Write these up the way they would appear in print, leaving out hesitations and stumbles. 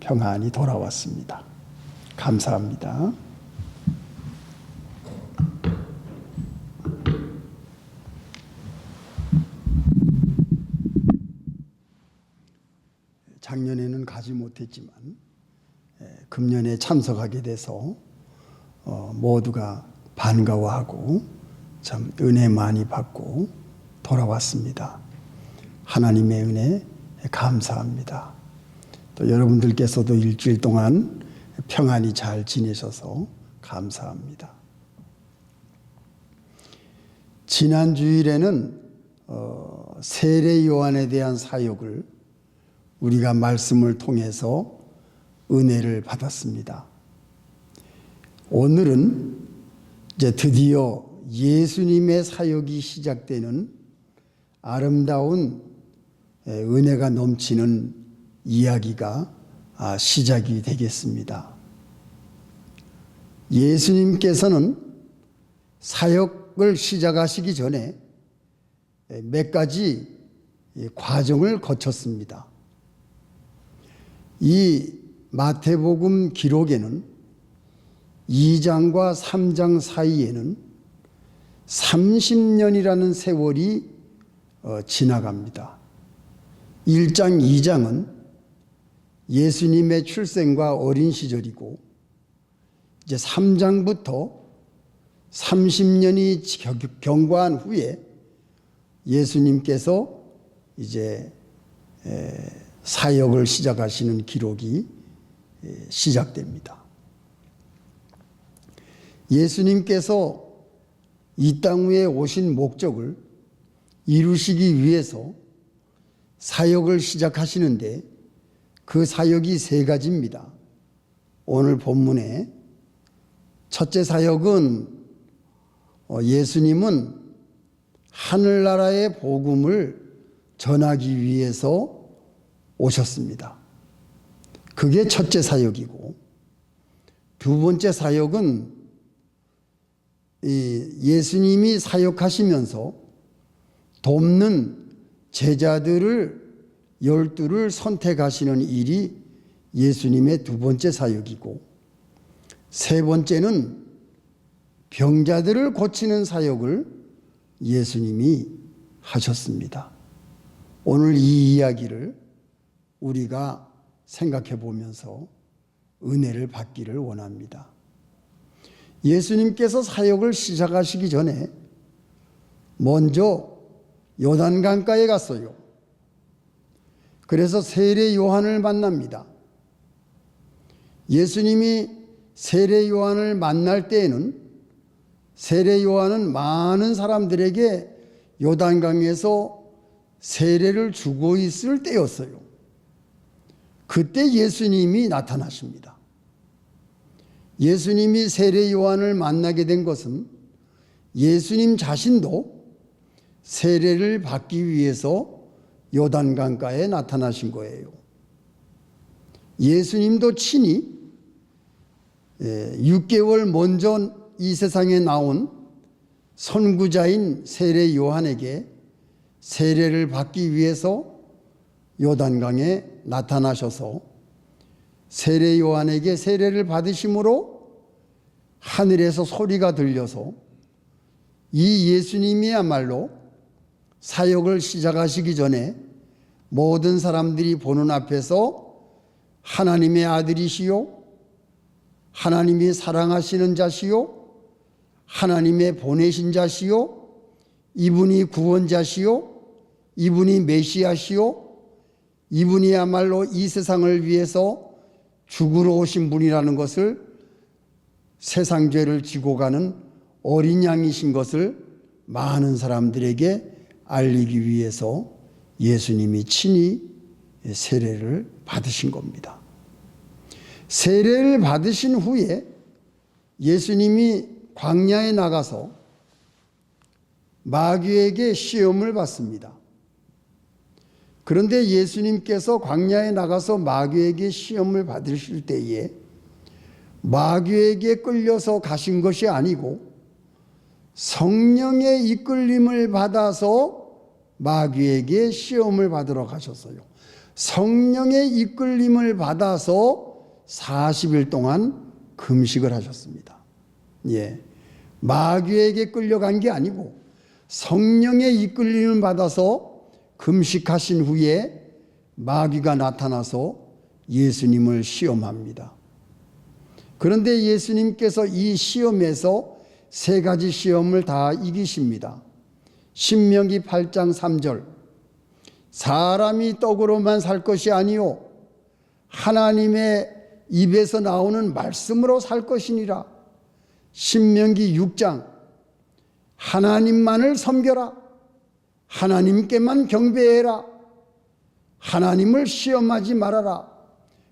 평안이 돌아왔습니다. 감사합니다. 작년에는 가지 못했지만 금년에 참석하게 돼서 모두가 반가워하고 참 은혜 많이 받고 돌아왔습니다. 하나님의 은혜 감사합니다. 또 여러분들께서도 일주일 동안 평안히 잘 지내셔서 감사합니다. 지난 주일에는 세례 요한에 대한 사역을 우리가 말씀을 통해서 은혜를 받았습니다. 오늘은 이제 드디어 예수님의 사역이 시작되는 아름다운 은혜가 넘치는 이야기가 시작이 되겠습니다. 예수님께서는 사역을 시작하시기 전에 몇 가지 과정을 거쳤습니다. 이 마태복음 기록에는 2장과 3장 사이에는 30년이라는 세월이 지나갑니다. 1장, 2장은 예수님의 출생과 어린 시절이고 이제 3장부터 30년이 경과한 후에 예수님께서 이제 사역을 시작하시는 기록이 시작됩니다. 예수님께서 이 땅 위에 오신 목적을 이루시기 위해서 사역을 시작하시는데 그 사역이 세 가지입니다. 오늘 본문에 첫째 사역은 예수님은 하늘나라의 복음을 전하기 위해서 오셨습니다. 그게 첫째 사역이고, 두 번째 사역은 예수님이 사역하시면서 돕는 제자들을 12를 선택하시는 일이 예수님의 두 번째 사역이고, 세 번째는 병자들을 고치는 사역을 예수님이 하셨습니다. 오늘 이 이야기를 우리가 생각해 보면서 은혜를 받기를 원합니다. 예수님께서 사역을 시작하시기 전에 먼저 요단강가에 갔어요. 그래서 세례 요한을 만납니다. 예수님이 세례 요한을 만날 때에는 세례 요한은 많은 사람들에게 요단강에서 세례를 주고 있을 때였어요. 그때 예수님이 나타나십니다. 예수님이 세례 요한을 만나게 된 것은 예수님 자신도 세례를 받기 위해서 요단강가에 나타나신 거예요. 예수님도 친히 6개월 먼저 이 세상에 나온 선구자인 세례 요한에게 세례를 받기 위해서 요단강에 나타나셔서 세례 요한에게 세례를 받으심으로 하늘에서 소리가 들려서 이 예수님이야말로 사역을 시작하시기 전에 모든 사람들이 보는 앞에서 하나님의 아들이시요, 하나님이 사랑하시는 자시요, 하나님의 보내신 자시요, 이분이 구원자시요, 이분이 메시아시요, 이분이야말로 이 세상을 위해서 죽으러 오신 분이라는 것을, 세상 죄를 지고 가는 어린 양이신 것을 많은 사람들에게 알리기 위해서 예수님이 친히 세례를 받으신 겁니다. 세례를 받으신 후에 예수님이 광야에 나가서 마귀에게 시험을 받습니다. 그런데 예수님께서 광야에 나가서 마귀에게 시험을 받으실 때에 마귀에게 끌려서 가신 것이 아니고 성령의 이끌림을 받아서 마귀에게 시험을 받으러 가셨어요. 성령의 이끌림을 받아서 40일 동안 금식을 하셨습니다. 예. 마귀에게 끌려간 게 아니고 성령의 이끌림을 받아서 금식하신 후에 마귀가 나타나서 예수님을 시험합니다. 그런데 예수님께서 이 시험에서 세 가지 시험을 다 이기십니다. 신명기 8장 3절, 사람이 떡으로만 살 것이 아니요 하나님의 입에서 나오는 말씀으로 살 것이니라. 신명기 6장, 하나님만을 섬겨라. 하나님께만 경배해라. 하나님을 시험하지 말아라.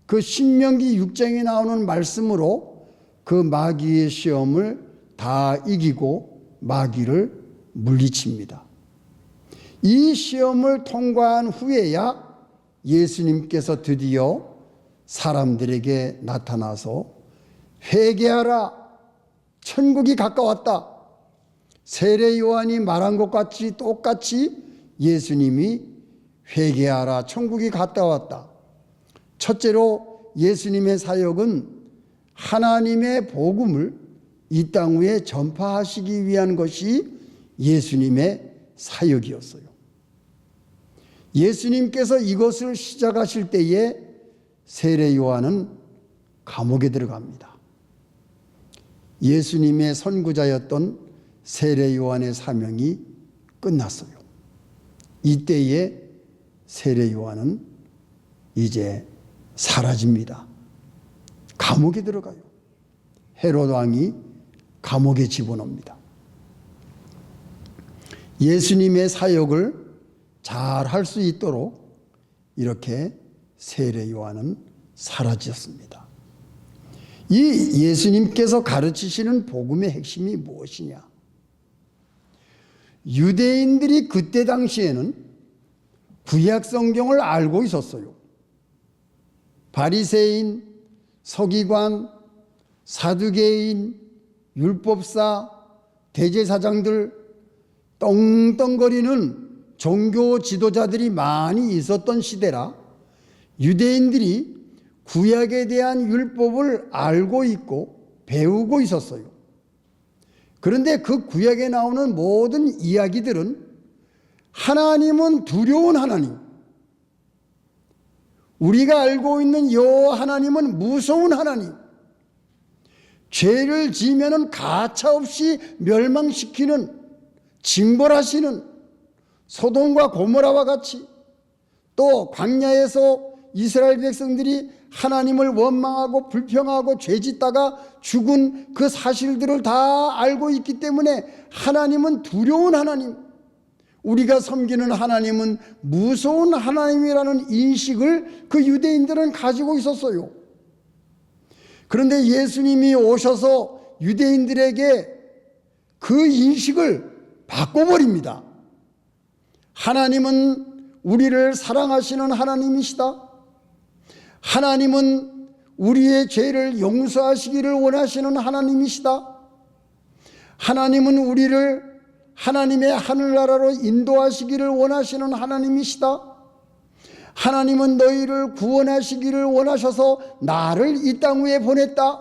그 신명기 6장에 나오는 말씀으로 그 마귀의 시험을 다 이기고 마귀를 물리칩니다. 이 시험을 통과한 후에야 예수님께서 드디어 사람들에게 나타나서 회개하라, 천국이 가까웠다. 세례 요한이 말한 것 같이 똑같이 예수님이 회개하라, 천국이 가까웠다. 첫째로 예수님의 사역은 하나님의 복음을 이 땅 위에 전파하시기 위한 것이 예수님의 사역이었어요. 예수님께서 이것을 시작하실 때에 세례 요한은 감옥에 들어갑니다. 예수님의 선구자였던 세례 요한의 사명이 끝났어요. 이때에 세례 요한은 이제 사라집니다. 감옥에 들어가요. 헤롯 왕이 감옥에 집어넣습니다. 예수님의 사역을 잘 할 수 있도록 이렇게 세례 요한은 사라졌습니다. 이 예수님께서 가르치시는 복음의 핵심이 무엇이냐? 유대인들이 그때 당시에는 구약 성경을 알고 있었어요. 바리새인, 서기관, 사두개인, 율법사, 대제사장들, 떵떵거리는 종교 지도자들이 많이 있었던 시대라 유대인들이 구약에 대한 율법을 알고 있고 배우고 있었어요. 그런데 그 구약에 나오는 모든 이야기들은 하나님은 두려운 하나님, 우리가 알고 있는 여호와 하나님은 무서운 하나님, 죄를 지으면 가차없이 멸망시키는, 징벌하시는 소돔과 고모라와 같이, 또 광야에서 이스라엘 백성들이 하나님을 원망하고 불평하고 죄짓다가 죽은 그 사실들을 다 알고 있기 때문에 하나님은 두려운 하나님, 우리가 섬기는 하나님은 무서운 하나님이라는 인식을 그 유대인들은 가지고 있었어요. 그런데 예수님이 오셔서 유대인들에게 그 인식을 바꿔버립니다. 하나님은 우리를 사랑하시는 하나님이시다. 하나님은 우리의 죄를 용서하시기를 원하시는 하나님이시다. 하나님은 우리를 하나님의 하늘나라로 인도하시기를 원하시는 하나님이시다. 하나님은 너희를 구원하시기를 원하셔서 나를 이 땅 위에 보냈다.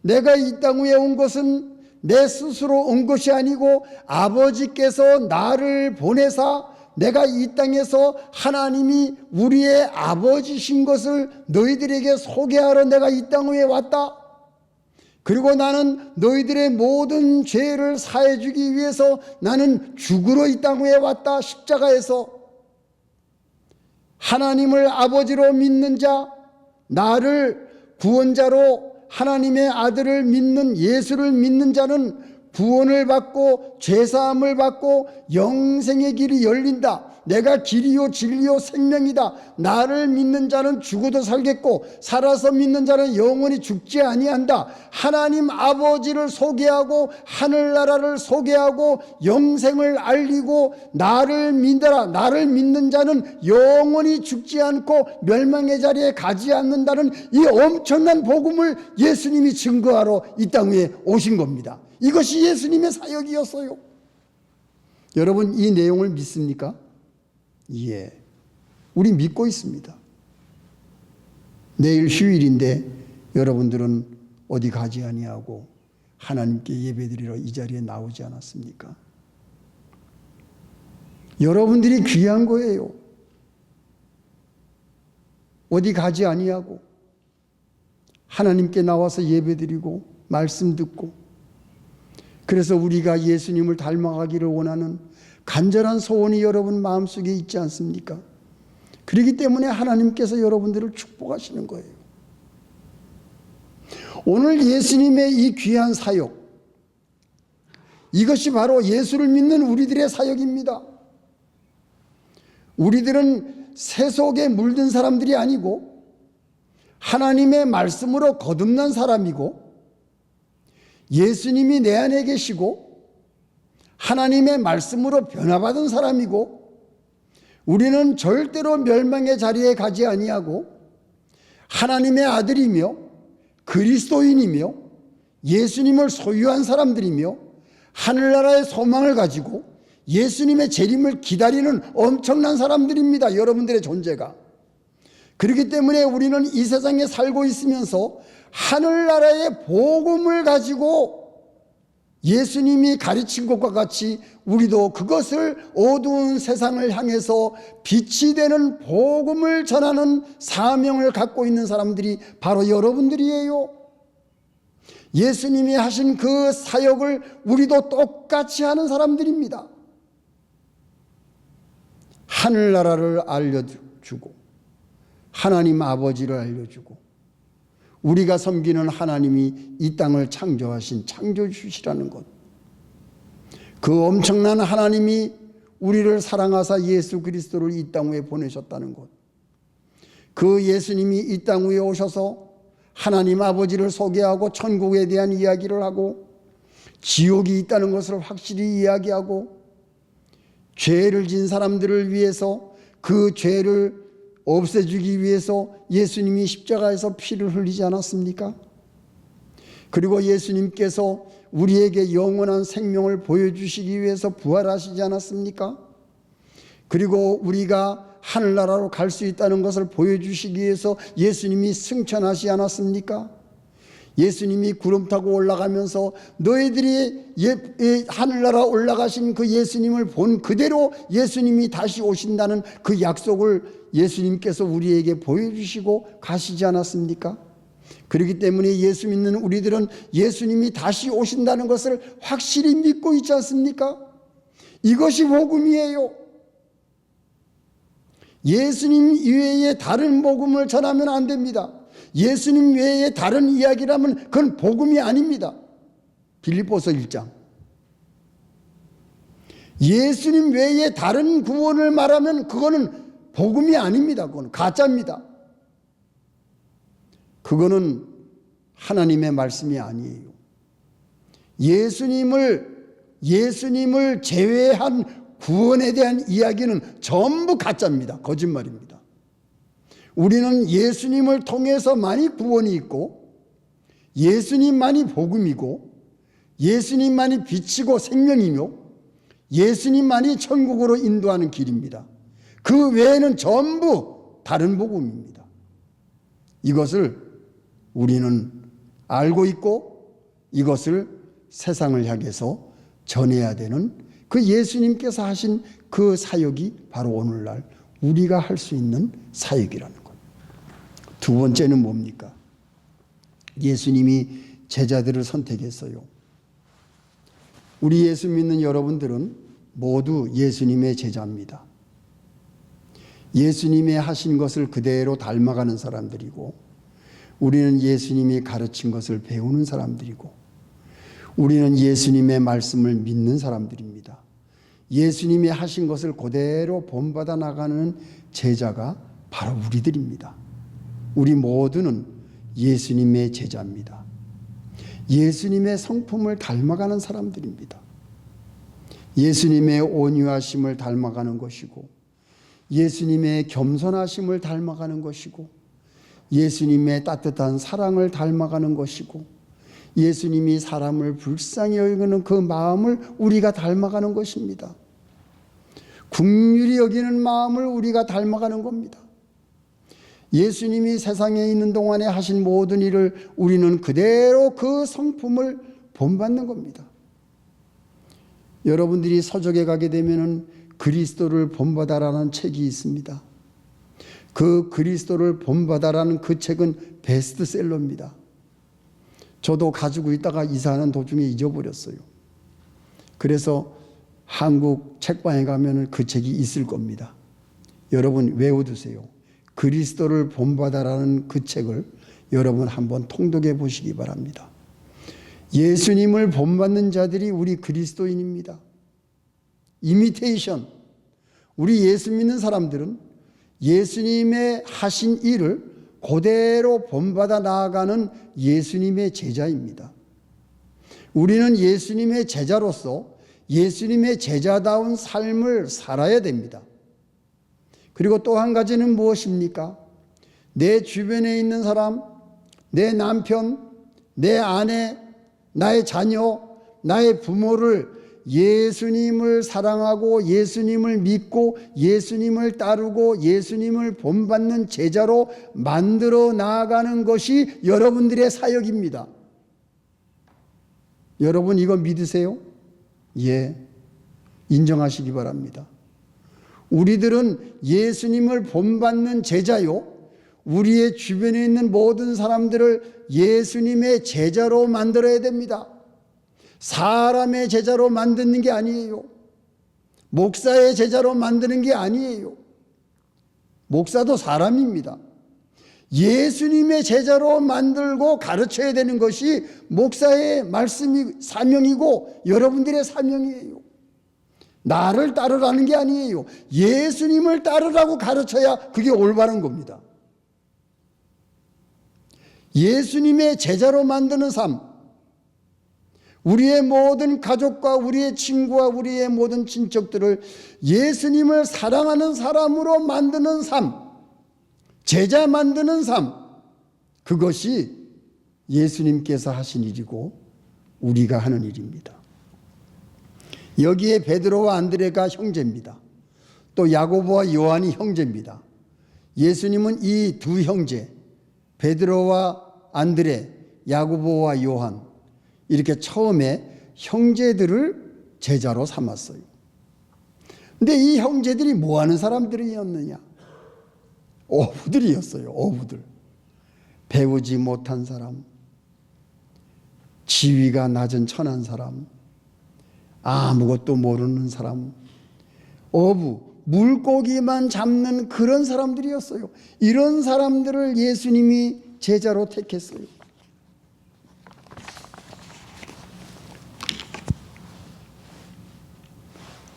내가 이 땅 위에 온 것은 내 스스로 온 것이 아니고 아버지께서 나를 보내사 내가 이 땅에서 하나님이 우리의 아버지신 것을 너희들에게 소개하러 내가 이 땅 위에 왔다. 그리고 나는 너희들의 모든 죄를 사해 주기 위해서 나는 죽으러 이 땅 위에 왔다. 십자가에서 하나님을 아버지로 믿는 자, 나를 구원자로 하나님의 아들을 믿는, 예수를 믿는 자는 구원을 받고 죄사함을 받고 영생의 길이 열린다. 내가 길이요 진리요 생명이다. 나를 믿는 자는 죽어도 살겠고 살아서 믿는 자는 영원히 죽지 아니한다. 하나님 아버지를 소개하고 하늘나라를 소개하고 영생을 알리고 나를 믿어라. 나를 믿는 자는 영원히 죽지 않고 멸망의 자리에 가지 않는다는 이 엄청난 복음을 예수님이 증거하러 이 땅 위에 오신 겁니다. 이것이 예수님의 사역이었어요. 여러분, 이 내용을 믿습니까? 예. 우리 믿고 있습니다. 내일 휴일인데 여러분들은 어디 가지 아니하고 하나님께 예배드리러 이 자리에 나오지 않았습니까? 여러분들이 귀한 거예요. 어디 가지 아니하고 하나님께 나와서 예배드리고 말씀 듣고, 그래서 우리가 예수님을 닮아가기를 원하는 간절한 소원이 여러분 마음속에 있지 않습니까? 그렇기 때문에 하나님께서 여러분들을 축복하시는 거예요. 오늘 예수님의 이 귀한 사역, 이것이 바로 예수를 믿는 우리들의 사역입니다. 우리들은 세속에 물든 사람들이 아니고 하나님의 말씀으로 거듭난 사람이고, 예수님이 내 안에 계시고 하나님의 말씀으로 변화받은 사람이고, 우리는 절대로 멸망의 자리에 가지 아니하고 하나님의 아들이며 그리스도인이며 예수님을 소유한 사람들이며 하늘나라의 소망을 가지고 예수님의 재림을 기다리는 엄청난 사람들입니다. 여러분들의 존재가. 그렇기 때문에 우리는 이 세상에 살고 있으면서 하늘나라의 복음을 가지고 예수님이 가르친 것과 같이 우리도 그것을 어두운 세상을 향해서 빛이 되는 복음을 전하는 사명을 갖고 있는 사람들이 바로 여러분들이에요. 예수님이 하신 그 사역을 우리도 똑같이 하는 사람들입니다. 하늘나라를 알려주고 하나님 아버지를 알려주고 우리가 섬기는 하나님이 이 땅을 창조하신 창조주시라는 것, 그 엄청난 하나님이 우리를 사랑하사 예수 그리스도를 이 땅 위에 보내셨다는 것, 그 예수님이 이 땅 위에 오셔서 하나님 아버지를 소개하고 천국에 대한 이야기를 하고 지옥이 있다는 것을 확실히 이야기하고 죄를 진 사람들을 위해서 그 죄를 없애주기 위해서 예수님이 십자가에서 피를 흘리지 않았습니까? 그리고 예수님께서 우리에게 영원한 생명을 보여주시기 위해서 부활하시지 않았습니까? 그리고 우리가 하늘나라로 갈 수 있다는 것을 보여주시기 위해서 예수님이 승천하시지 않았습니까? 예수님이 구름 타고 올라가면서 너희들이 하늘나라 올라가신 그 예수님을 본 그대로 예수님이 다시 오신다는 그 약속을 예수님께서 우리에게 보여주시고 가시지 않았습니까? 그렇기 때문에 예수 믿는 우리들은 예수님이 다시 오신다는 것을 확실히 믿고 있지 않습니까? 이것이 복음이에요. 예수님 이외에 다른 복음을 전하면 안 됩니다. 예수님 외에 다른 이야기라면 그건 복음이 아닙니다. 빌립보서 1장. 예수님 외에 다른 구원을 말하면 그거는 복음이 아닙니다. 그건 가짜입니다. 그거는 하나님의 말씀이 아니에요. 예수님을 제외한 구원에 대한 이야기는 전부 가짜입니다. 거짓말입니다. 우리는 예수님을 통해서만이 구원이 있고 예수님만이 복음이고 예수님만이 빛이고 생명이며 예수님만이 천국으로 인도하는 길입니다. 그 외에는 전부 다른 복음입니다. 이것을 우리는 알고 있고 이것을 세상을 향해서 전해야 되는 그 예수님께서 하신 그 사역이 바로 오늘날 우리가 할 수 있는 사역이라는 것. 두 번째는 뭡니까? 예수님이 제자들을 선택했어요. 우리 예수 믿는 여러분들은 모두 예수님의 제자입니다. 예수님의 하신 것을 그대로 닮아가는 사람들이고 우리는 예수님이 가르친 것을 배우는 사람들이고 우리는 예수님의 말씀을 믿는 사람들입니다. 예수님이 하신 것을 그대로 본받아 나가는 제자가 바로 우리들입니다. 우리 모두는 예수님의 제자입니다. 예수님의 성품을 닮아가는 사람들입니다. 예수님의 온유하심을 닮아가는 것이고 예수님의 겸손하심을 닮아가는 것이고 예수님의 따뜻한 사랑을 닮아가는 것이고 예수님이 사람을 불쌍히 여기는 그 마음을 우리가 닮아가는 것입니다. 긍휼히 여기는 마음을 우리가 닮아가는 겁니다. 예수님이 세상에 있는 동안에 하신 모든 일을 우리는 그대로 그 성품을 본받는 겁니다. 여러분들이 서적에 가게 되면 그리스도를 본받아라는 책이 있습니다. 그 그리스도를 본받아라는 그 책은 베스트셀러입니다. 저도 가지고 있다가 이사하는 도중에 잊어버렸어요. 그래서 한국 책방에 가면 그 책이 있을 겁니다. 여러분 외워두세요. 그리스도를 본받아라는 그 책을 여러분 한번 통독해 보시기 바랍니다. 예수님을 본받는 자들이 우리 그리스도인입니다. 이미테이션. 우리 예수 믿는 사람들은 예수님의 하신 일을 그대로 본받아 나아가는 예수님의 제자입니다. 우리는 예수님의 제자로서 예수님의 제자다운 삶을 살아야 됩니다. 그리고 또 한 가지는 무엇입니까? 내 주변에 있는 사람, 내 남편, 내 아내, 나의 자녀, 나의 부모를 예수님을 사랑하고 예수님을 믿고 예수님을 따르고 예수님을 본받는 제자로 만들어 나아가는 것이 여러분들의 사역입니다. 여러분 이거 믿으세요? 예, 인정하시기 바랍니다. 우리들은 예수님을 본받는 제자요, 우리의 주변에 있는 모든 사람들을 예수님의 제자로 만들어야 됩니다. 사람의 제자로 만드는 게 아니에요. 목사의 제자로 만드는 게 아니에요. 목사도 사람입니다. 예수님의 제자로 만들고 가르쳐야 되는 것이 목사의 말씀이 사명이고 여러분들의 사명이에요. 나를 따르라는 게 아니에요. 예수님을 따르라고 가르쳐야 그게 올바른 겁니다. 예수님의 제자로 만드는 삶, 우리의 모든 가족과 우리의 친구와 우리의 모든 친척들을 예수님을 사랑하는 사람으로 만드는 삶, 제자 만드는 삶, 그것이 예수님께서 하신 일이고 우리가 하는 일입니다. 여기에 베드로와 안드레가 형제입니다. 또 야고보와 요한이 형제입니다. 예수님은 이 두 형제, 베드로와 안드레, 야고보와 요한, 이렇게 처음에 형제들을 제자로 삼았어요. 근데 이 형제들이 뭐 하는 사람들이었느냐? 어부들이었어요. 어부들. 배우지 못한 사람, 지위가 낮은 천한 사람, 아무것도 모르는 사람, 어부, 물고기만 잡는 그런 사람들이었어요. 이런 사람들을 예수님이 제자로 택했어요.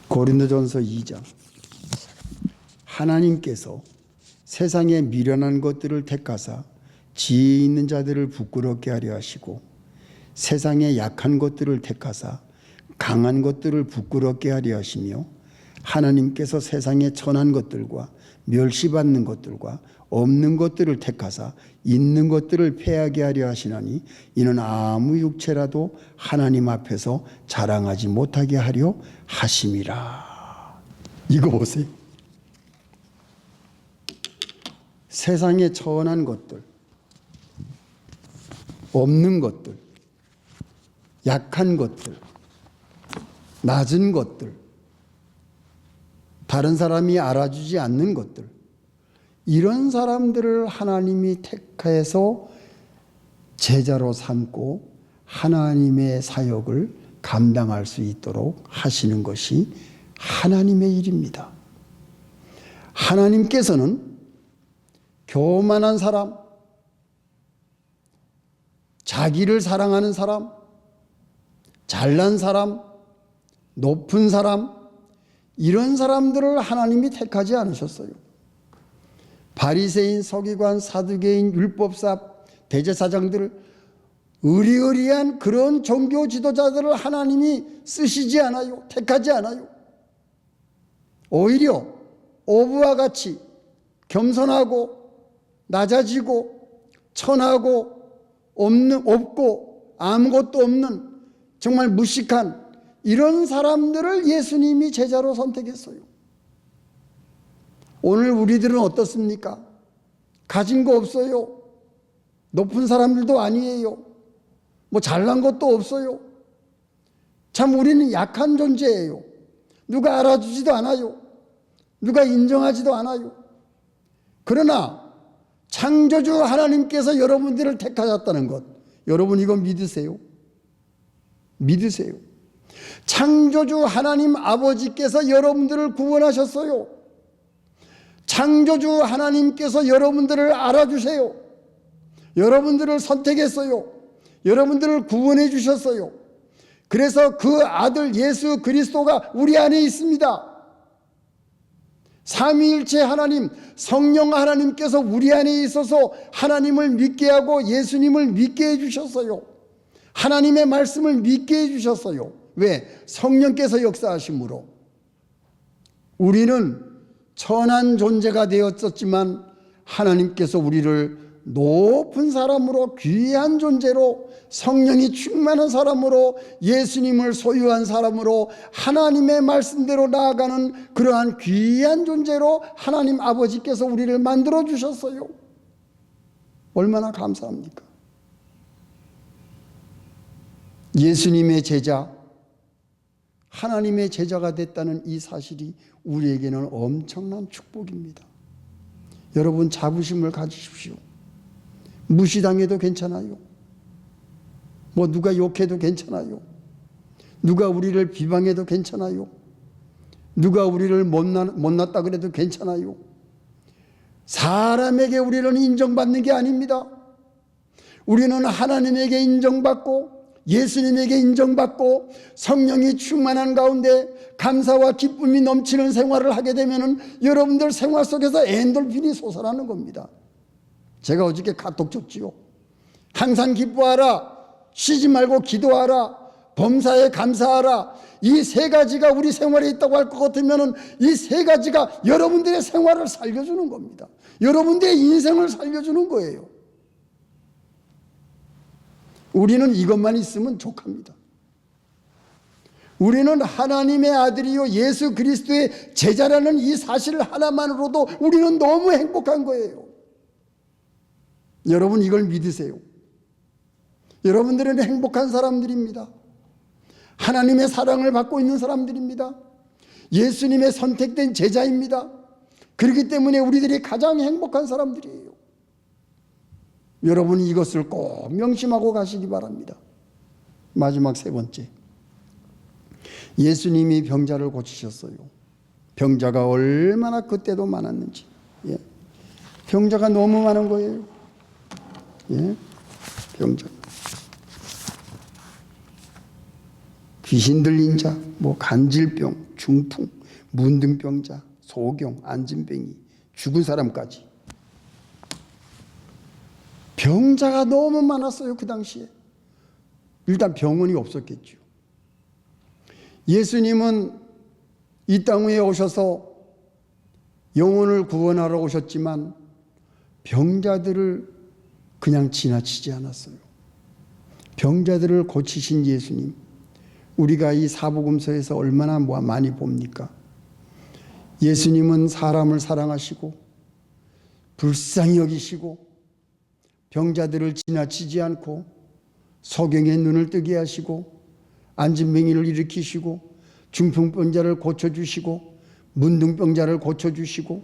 고린도전서 2장. 하나님께서 세상에 미련한 것들을 택하사 지혜 있는 자들을 부끄럽게 하려 하시고 세상에 약한 것들을 택하사 강한 것들을 부끄럽게 하려 하시며 하나님께서 세상에 천한 것들과 멸시받는 것들과 없는 것들을 택하사 있는 것들을 패하게 하려 하시나니 이는 아무 육체라도 하나님 앞에서 자랑하지 못하게 하려 하심이라. 이거 보세요. 세상에 천한 것들, 없는 것들, 약한 것들, 낮은 것들, 다른 사람이 알아주지 않는 것들, 이런 사람들을 하나님이 택해서 제자로 삼고 하나님의 사역을 감당할 수 있도록 하시는 것이 하나님의 일입니다. 하나님께서는 교만한 사람, 자기를 사랑하는 사람, 잘난 사람, 높은 사람, 이런 사람들을 하나님이 택하지 않으셨어요. 바리새인, 서기관, 사두개인, 율법사, 대제사장들을 의리의리한 그런 종교 지도자들을 하나님이 쓰시지 않아요. 택하지 않아요. 오히려 어부와 같이 겸손하고 낮아지고 천하고 없고 아무것도 없는 정말 무식한 이런 사람들을 예수님이 제자로 선택했어요. 오늘 우리들은 어떻습니까? 가진 거 없어요. 높은 사람들도 아니에요. 뭐 잘난 것도 없어요. 참 우리는 약한 존재예요. 누가 알아주지도 않아요. 누가 인정하지도 않아요. 그러나 창조주 하나님께서 여러분들을 택하셨다는 것, 여러분 이거 믿으세요? 믿으세요. 창조주 하나님 아버지께서 여러분들을 구원하셨어요. 창조주 하나님께서 여러분들을 알아주세요. 여러분들을 선택했어요. 여러분들을 구원해 주셨어요. 그래서 그 아들 예수 그리스도가 우리 안에 있습니다. 삼위일체 하나님, 성령 하나님께서 우리 안에 있어서 하나님을 믿게 하고 예수님을 믿게 해주셨어요. 하나님의 말씀을 믿게 해주셨어요. 왜? 성령께서 역사하심으로. 우리는 천한 존재가 되었었지만 하나님께서 우리를 높은 사람으로, 귀한 존재로, 성령이 충만한 사람으로, 예수님을 소유한 사람으로, 하나님의 말씀대로 나아가는 그러한 귀한 존재로 하나님 아버지께서 우리를 만들어 주셨어요. 얼마나 감사합니까? 예수님의 제자, 하나님의 제자가 됐다는 이 사실이 우리에게는 엄청난 축복입니다. 여러분 자부심을 가지십시오. 무시당해도 괜찮아요. 뭐 누가 욕해도 괜찮아요. 누가 우리를 비방해도 괜찮아요. 누가 우리를 못났다 그래도 괜찮아요. 사람에게 우리는 인정받는 게 아닙니다. 우리는 하나님에게 인정받고 예수님에게 인정받고 성령이 충만한 가운데 감사와 기쁨이 넘치는 생활을 하게 되면 여러분들 생활 속에서 엔돌핀이 솟아나는 겁니다. 제가 어저께 카톡 줬지요. 항상 기뻐하라, 쉬지 말고 기도하라, 범사에 감사하라. 이 세 가지가 우리 생활에 있다고 할 것 같으면 이 세 가지가 여러분들의 생활을 살려주는 겁니다. 여러분들의 인생을 살려주는 거예요. 우리는 이것만 있으면 족합니다. 우리는 하나님의 아들이요 예수 그리스도의 제자라는 이 사실 하나만으로도 우리는 너무 행복한 거예요. 여러분 이걸 믿으세요. 여러분들은 행복한 사람들입니다. 하나님의 사랑을 받고 있는 사람들입니다. 예수님의 선택된 제자입니다. 그렇기 때문에 우리들이 가장 행복한 사람들이에요. 여러분이 이것을 꼭 명심하고 가시기 바랍니다. 마지막 세 번째, 예수님이 병자를 고치셨어요. 병자가 얼마나 그때도 많았는지. 병자가 너무 많은 거예요. 병자. 귀신 들린 자, 뭐 간질병, 중풍, 문둥병자, 소경, 안진뱅이, 죽은 사람까지. 병자가 너무 많았어요. 그 당시에. 일단 병원이 없었겠죠. 예수님은 이 땅 위에 오셔서 영혼을 구원하러 오셨지만 병자들을 그냥 지나치지 않았어요. 병자들을 고치신 예수님, 우리가 이 사복음서에서 얼마나 많이 봅니까? 예수님은 사람을 사랑하시고 불쌍히 여기시고 병자들을 지나치지 않고 소경의 눈을 뜨게 하시고 안진뱅이를 일으키시고 중풍병자를 고쳐주시고 문둥병자를 고쳐주시고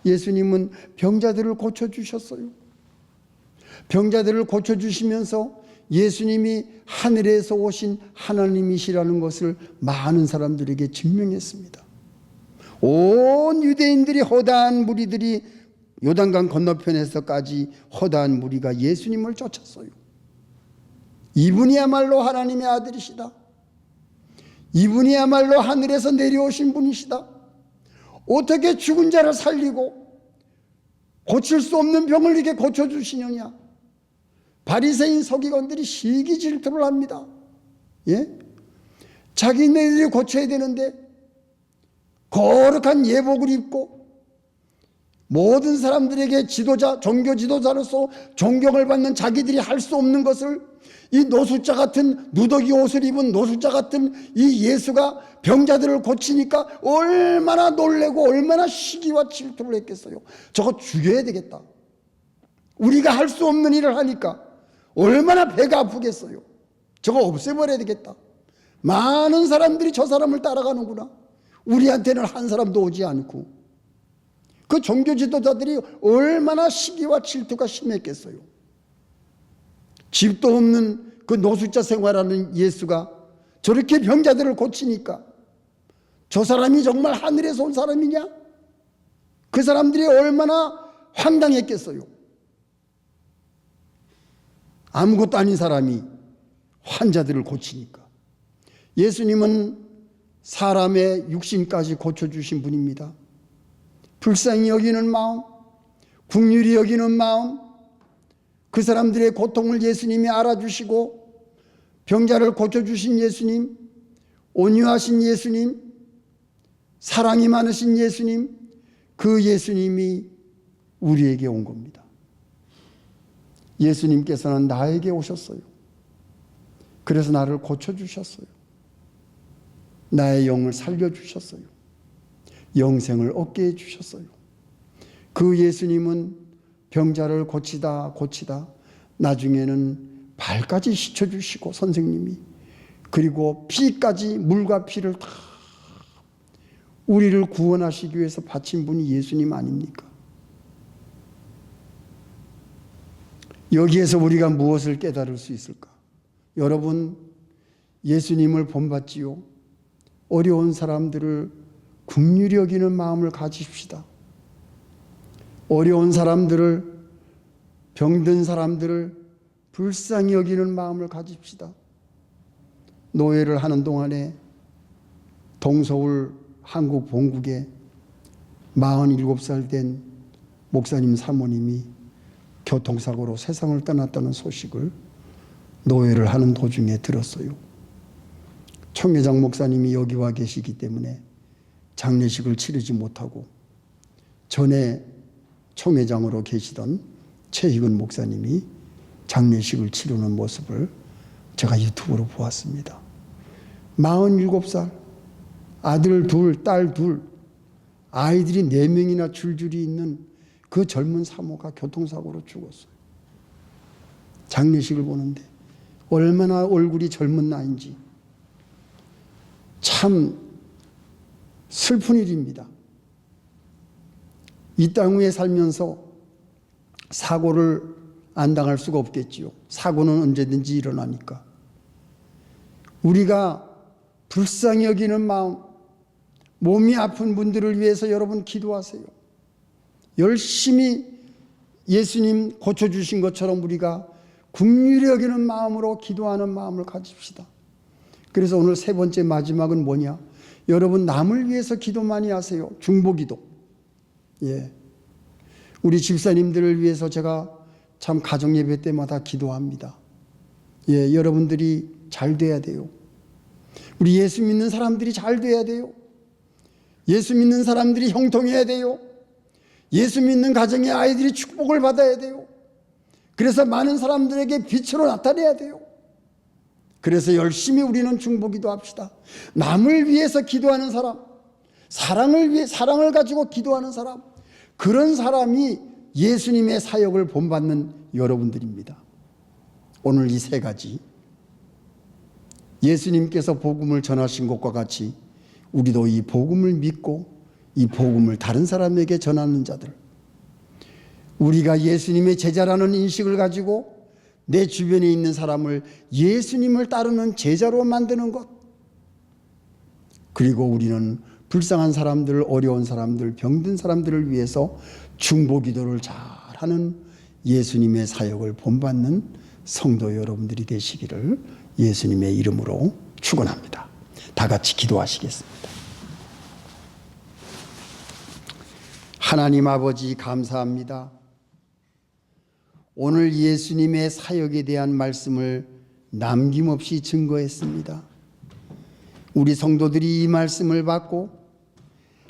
예수님은 병자들을 고쳐주셨어요. 병자들을 고쳐주시면서 예수님이 하늘에서 오신 하나님이시라는 것을 많은 사람들에게 증명했습니다. 온 유대인들이 허다한 무리들이 요단강 건너편에서까지 허다한 무리가 예수님을 쫓았어요. 이분이야말로 하나님의 아들이시다. 이분이야말로 하늘에서 내려오신 분이시다. 어떻게 죽은 자를 살리고 고칠 수 없는 병을 이렇게 고쳐주시느냐. 바리새인 서기관들이 시기 질투를 합니다. 자기네들이 고쳐야 되는데 거룩한 예복을 입고 모든 사람들에게 지도자, 종교 지도자로서 존경을 받는 자기들이 할 수 없는 것을 이 노숙자 같은 누더기 옷을 입은 노숙자 같은 이 예수가 병자들을 고치니까 얼마나 놀래고 얼마나 시기와 질투를 했겠어요. 저거 죽여야 되겠다. 우리가 할 수 없는 일을 하니까 얼마나 배가 아프겠어요. 저거 없애버려야 되겠다. 많은 사람들이 저 사람을 따라가는구나. 우리한테는 한 사람도 오지 않고. 그 종교 지도자들이 얼마나 시기와 질투가 심했겠어요. 집도 없는 그 노숙자 생활하는 예수가 저렇게 병자들을 고치니까 저 사람이 정말 하늘에서 온 사람이냐? 그 사람들이 얼마나 황당했겠어요. 아무것도 아닌 사람이 환자들을 고치니까. 예수님은 사람의 육신까지 고쳐주신 분입니다. 불쌍히 여기는 마음, 긍휼히 여기는 마음, 그 사람들의 고통을 예수님이 알아주시고 병자를 고쳐주신 예수님, 온유하신 예수님, 사랑이 많으신 예수님, 그 예수님이 우리에게 온 겁니다. 예수님께서는 나에게 오셨어요. 그래서 나를 고쳐주셨어요. 나의 영을 살려주셨어요. 영생을 얻게 해주셨어요. 그 예수님은 병자를 고치다 나중에는 발까지 씻어주시고 선생님이, 그리고 피까지, 물과 피를 다 우리를 구원하시기 위해서 바친 분이 예수님 아닙니까? 여기에서 우리가 무엇을 깨달을 수 있을까? 여러분, 예수님을 본받지요. 어려운 사람들을 긍휼히 여기는 마음을 가지십시다. 어려운 사람들을, 병든 사람들을 불쌍히 여기는 마음을 가집시다. 노예를 하는 동안에 동서울 한국 본국에 47살 된 목사님 사모님이 교통사고로 세상을 떠났다는 소식을 노예를 하는 도중에 들었어요. 총회장 목사님이 여기 와 계시기 때문에 장례식을 치르지 못하고 전에 총회장으로 계시던 최희근 목사님이 장례식을 치르는 모습을 제가 유튜브로 보았습니다. 47살, 아들 둘, 딸 둘, 아이들이 4명이나 줄줄이 있는 그 젊은 사모가 교통사고로 죽었어요. 장례식을 보는데 얼마나 얼굴이 젊은 나이인지 참 슬픈 일입니다. 이 땅 위에 살면서 사고를 안 당할 수가 없겠지요. 사고는 언제든지 일어나니까. 우리가 불쌍히 여기는 마음, 몸이 아픈 분들을 위해서 여러분 기도하세요. 열심히 예수님 고쳐주신 것처럼 우리가 긍휼히 여기는 마음으로 기도하는 마음을 가집시다. 그래서 오늘 세 번째 마지막은 뭐냐? 여러분, 남을 위해서 기도 많이 하세요. 중보기도. 예. 우리 집사님들을 위해서 제가 참 가정예배 때마다 기도합니다. 예, 여러분들이 잘 돼야 돼요. 우리 예수 믿는 사람들이 잘 돼야 돼요. 예수 믿는 사람들이 형통해야 돼요. 예수 믿는 가정의 아이들이 축복을 받아야 돼요. 그래서 많은 사람들에게 빛으로 나타내야 돼요. 그래서 열심히 우리는 중보기도 합시다. 남을 위해서 기도하는 사람, 사랑을 가지고 기도하는 사람, 그런 사람이 예수님의 사역을 본받는 여러분들입니다. 오늘 이 세 가지, 예수님께서 복음을 전하신 것과 같이 우리도 이 복음을 믿고 이 복음을 다른 사람에게 전하는 자들, 우리가 예수님의 제자라는 인식을 가지고 내 주변에 있는 사람을 예수님을 따르는 제자로 만드는 것, 그리고 우리는 불쌍한 사람들, 어려운 사람들, 병든 사람들을 위해서 중보기도를 잘하는 예수님의 사역을 본받는 성도 여러분들이 되시기를 예수님의 이름으로 축원합니다. 다 같이 기도하시겠습니다. 하나님 아버지, 감사합니다. 오늘 예수님의 사역에 대한 말씀을 남김없이 증거했습니다. 우리 성도들이 이 말씀을 받고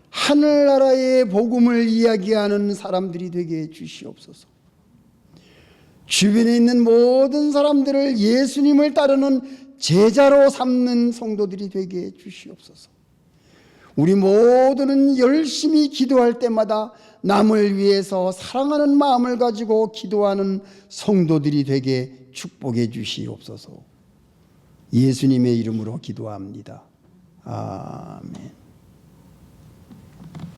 하늘나라의 복음을 이야기하는 사람들이 되게 해 주시옵소서. 주변에 있는 모든 사람들을 예수님을 따르는 제자로 삼는 성도들이 되게 해 주시옵소서. 우리 모두는 열심히 기도할 때마다 남을 위해서 사랑하는 마음을 가지고 기도하는 성도들이 되게 축복해 주시옵소서. 예수님의 이름으로 기도합니다. 아멘.